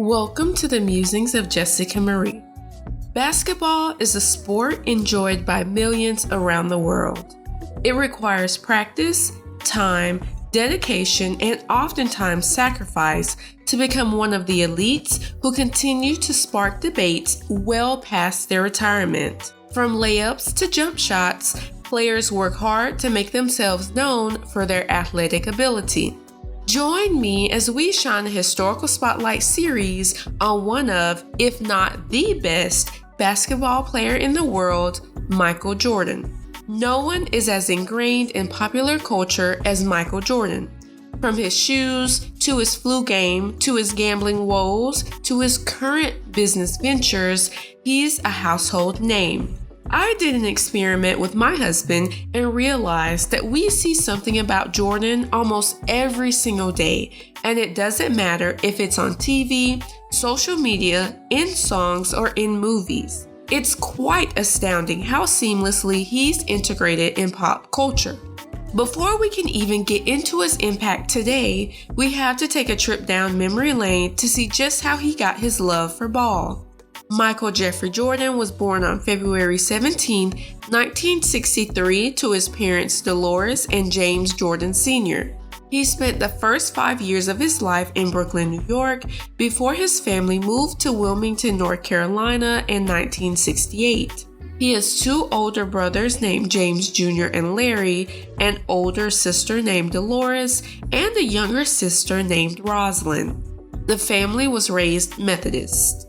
Welcome to the Musings of Jessica Marie. Basketball is a sport enjoyed by millions around the world. It requires practice, time, dedication, and oftentimes sacrifice to become one of the elites who continue to spark debates well past their retirement. From layups to jump shots, players work hard to make themselves known for their athletic ability. Join me as we shine a historical spotlight series on one of, if not the best, basketball player in the world, Michael Jordan. No one is as ingrained in popular culture as Michael Jordan. From his shoes, to his flu game, to his gambling woes, to his current business ventures, he's a household name. I did an experiment with my husband and realized that we see something about Jordan almost every single day, and it doesn't matter if it's on TV, social media, in songs, or in movies. It's quite astounding how seamlessly he's integrated in pop culture. Before we can even get into his impact today, we have to take a trip down memory lane to see just how he got his love for ball. Michael Jeffrey Jordan was born on February 17, 1963 to his parents Dolores and James Jordan Sr. He spent the first 5 years of his life in Brooklyn, New York, before his family moved to Wilmington, North Carolina in 1968. He has two older brothers named James Jr. and Larry, an older sister named Dolores, and a younger sister named Rosalind. The family was raised Methodist.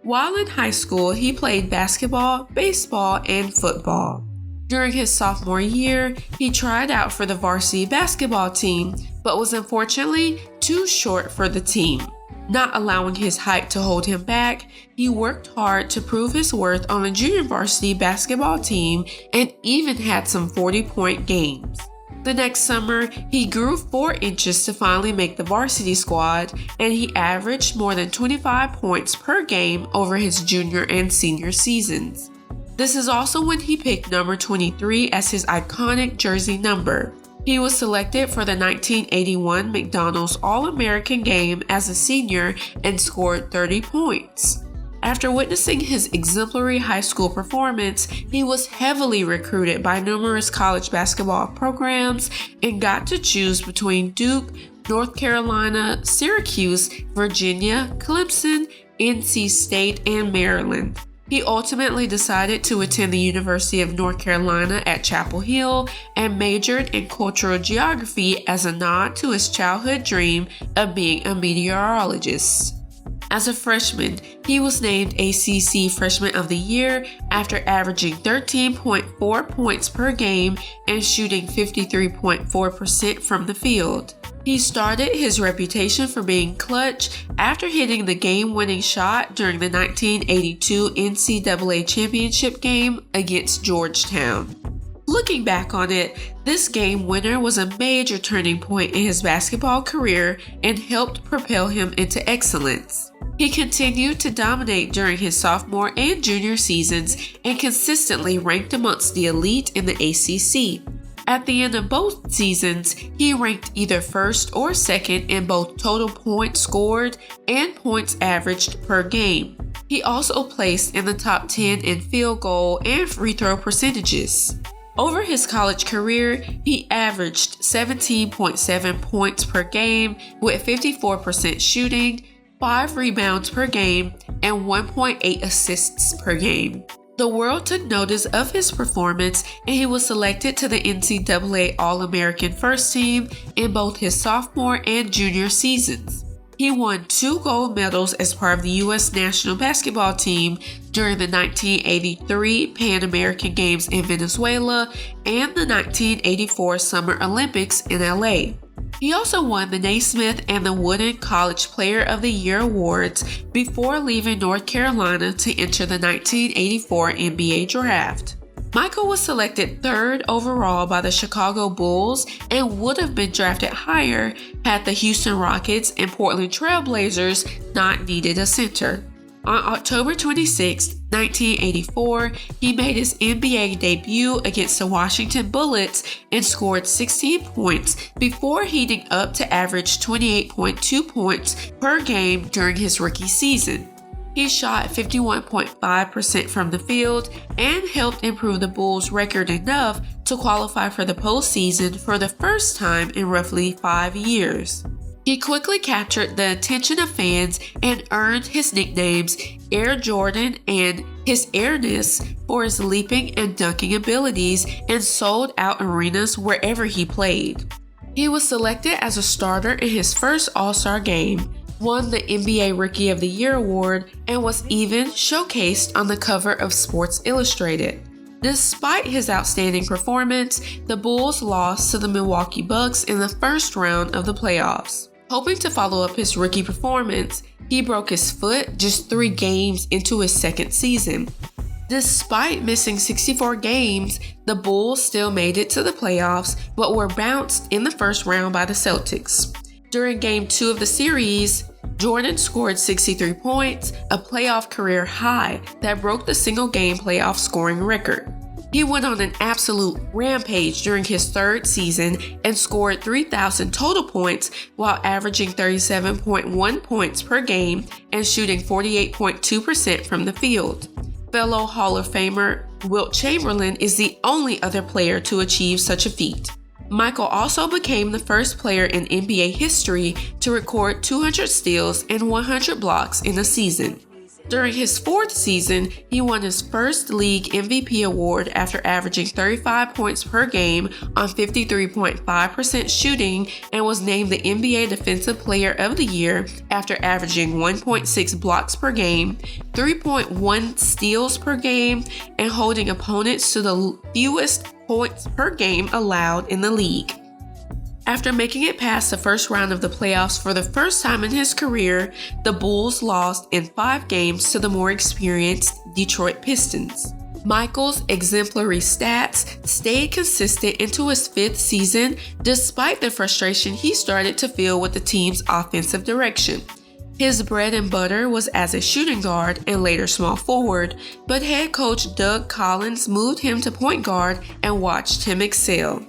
While in high school, he played basketball, baseball, and football. During his sophomore year, he tried out for the varsity basketball team, but was unfortunately too short for the team. Not allowing his height to hold him back, he worked hard to prove his worth on the junior varsity basketball team and even had some 40-point games. The next summer, he grew 4 inches to finally make the varsity squad, and he averaged more than 25 points per game over his junior and senior seasons. This is also when he picked number 23 as his iconic jersey number. He was selected for the 1981 McDonald's All-American game as a senior and scored 30 points. After witnessing his exemplary high school performance, he was heavily recruited by numerous college basketball programs and got to choose between Duke, North Carolina, Syracuse, Virginia, Clemson, NC State, and Maryland. He ultimately decided to attend the University of North Carolina at Chapel Hill and majored in cultural geography as a nod to his childhood dream of being a meteorologist. As a freshman, he was named ACC Freshman of the Year after averaging 13.4 points per game and shooting 53.4% from the field. He started his reputation for being clutch after hitting the game-winning shot during the 1982 NCAA championship game against Georgetown. Looking back on it, this game winner was a major turning point in his basketball career and helped propel him into excellence. He continued to dominate during his sophomore and junior seasons and consistently ranked amongst the elite in the ACC. At the end of both seasons, he ranked either first or second in both total points scored and points averaged per game. He also placed in the top 10 in field goal and free throw percentages. Over his college career, he averaged 17.7 points per game with 54% shooting, 5 rebounds per game, and 1.8 assists per game. The world took notice of his performance, and he was selected to the NCAA All-American First Team in both his sophomore and junior seasons. He won 2 gold medals as part of the U.S. national basketball team during the 1983 Pan American Games in Venezuela and the 1984 Summer Olympics in LA. He also won the Naismith and the Wooden College Player of the Year awards before leaving North Carolina to enter the 1984 NBA Draft. Michael was selected 3rd overall by the Chicago Bulls and would have been drafted higher had the Houston Rockets and Portland Trail Blazers not needed a center. On October 26, 1984, he made his NBA debut against the Washington Bullets and scored 16 points before heating up to average 28.2 points per game during his rookie season. He shot 51.5% from the field and helped improve the Bulls' record enough to qualify for the postseason for the first time in roughly 5 years. He quickly captured the attention of fans and earned his nicknames Air Jordan and his airness for his leaping and dunking abilities, and sold out arenas wherever he played. He was selected as a starter in his first All-Star game, won the NBA Rookie of the Year award, and was even showcased on the cover of Sports Illustrated. Despite his outstanding performance, the Bulls lost to the Milwaukee Bucks in the first round of the playoffs. Hoping to follow up his rookie performance, he broke his foot just 3 games into his second season. Despite missing 64 games, the Bulls still made it to the playoffs, but were bounced in the first round by the Celtics. During Game 2 of the series, Jordan scored 63 points, a playoff career high that broke the single-game playoff scoring record. He went on an absolute rampage during his third season and scored 3,000 total points while averaging 37.1 points per game and shooting 48.2% from the field. Fellow Hall of Famer Wilt Chamberlain is the only other player to achieve such a feat. Michael also became the first player in NBA history to record 200 steals and 100 blocks in a season. During his fourth season, he won his first league MVP award after averaging 35 points per game on 53.5% shooting, and was named the NBA Defensive Player of the Year after averaging 1.6 blocks per game, 3.1 steals per game, and holding opponents to the fewest points per game allowed in the league. After making it past the first round of the playoffs for the first time in his career, the Bulls lost in 5 games to the more experienced Detroit Pistons. Michael's exemplary stats stayed consistent into his 5th season despite the frustration he started to feel with the team's offensive direction. His bread and butter was as a shooting guard and later small forward, but head coach Doug Collins moved him to point guard and watched him excel.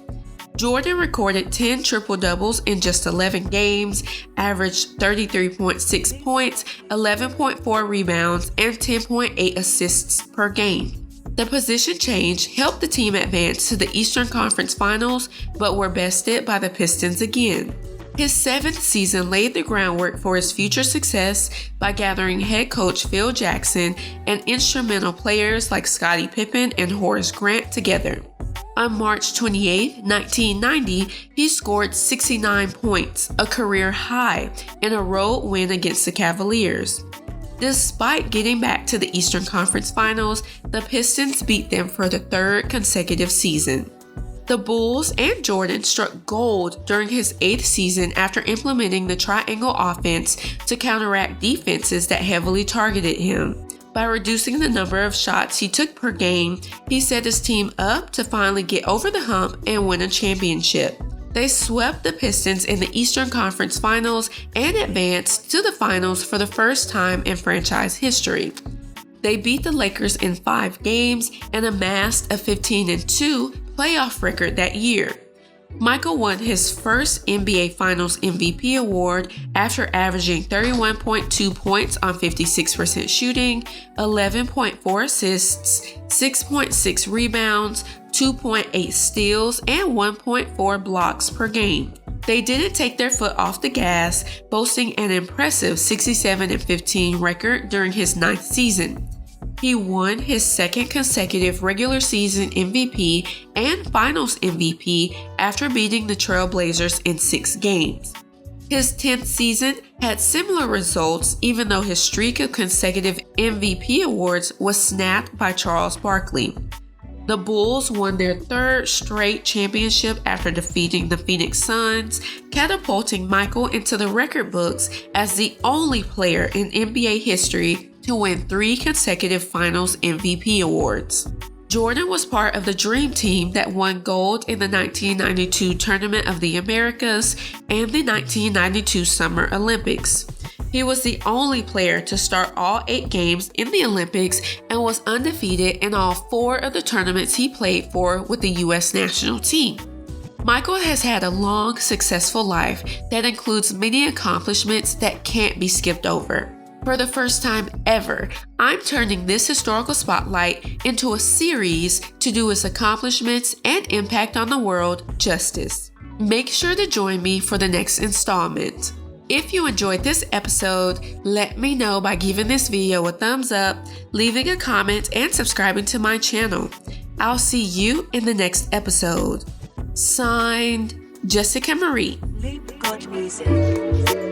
Jordan recorded 10 triple-doubles in just 11 games, averaged 33.6 points, 11.4 rebounds, and 10.8 assists per game. The position change helped the team advance to the Eastern Conference Finals, but were bested by the Pistons again. His 7th season laid the groundwork for his future success by gathering head coach Phil Jackson and instrumental players like Scottie Pippen and Horace Grant together. On March 28, 1990, he scored 69 points, a career high, in a road win against the Cavaliers. Despite getting back to the Eastern Conference Finals, the Pistons beat them for the 3rd consecutive season. The Bulls and Jordan struck gold during his 8th season after implementing the triangle offense to counteract defenses that heavily targeted him. By reducing the number of shots he took per game, he set his team up to finally get over the hump and win a championship. They swept the Pistons in the Eastern Conference Finals and advanced to the finals for the first time in franchise history. They beat the Lakers in 5 games and amassed a 15-2 playoff record that year. Michael won his first NBA Finals MVP award after averaging 31.2 points on 56% shooting, 11.4 assists, 6.6 rebounds, 2.8 steals, and 1.4 blocks per game. They didn't take their foot off the gas, boasting an impressive 67-15 record during his 9th season. He won his 2nd consecutive regular season MVP and Finals MVP after beating the Trail Blazers in 6 games. His 10th season had similar results, even though his streak of consecutive MVP awards was snapped by Charles Barkley. The Bulls won their 3rd straight championship after defeating the Phoenix Suns, catapulting Michael into the record books as the only player in NBA history to win 3 consecutive Finals MVP awards. Jordan was part of the Dream Team that won gold in the 1992 Tournament of the Americas and the 1992 Summer Olympics. He was the only player to start all 8 games in the Olympics and was undefeated in all 4 of the tournaments he played for with the U.S. national team. Michael has had a long, successful life that includes many accomplishments that can't be skipped over. For the first time ever, I'm turning this historical spotlight into a series to do his accomplishments and impact on the world justice. Make sure to join me for the next installment. If you enjoyed this episode, let me know by giving this video a thumbs up, leaving a comment, and subscribing to my channel. I'll see you in the next episode. Signed, Jessica Marie. Loop God Music.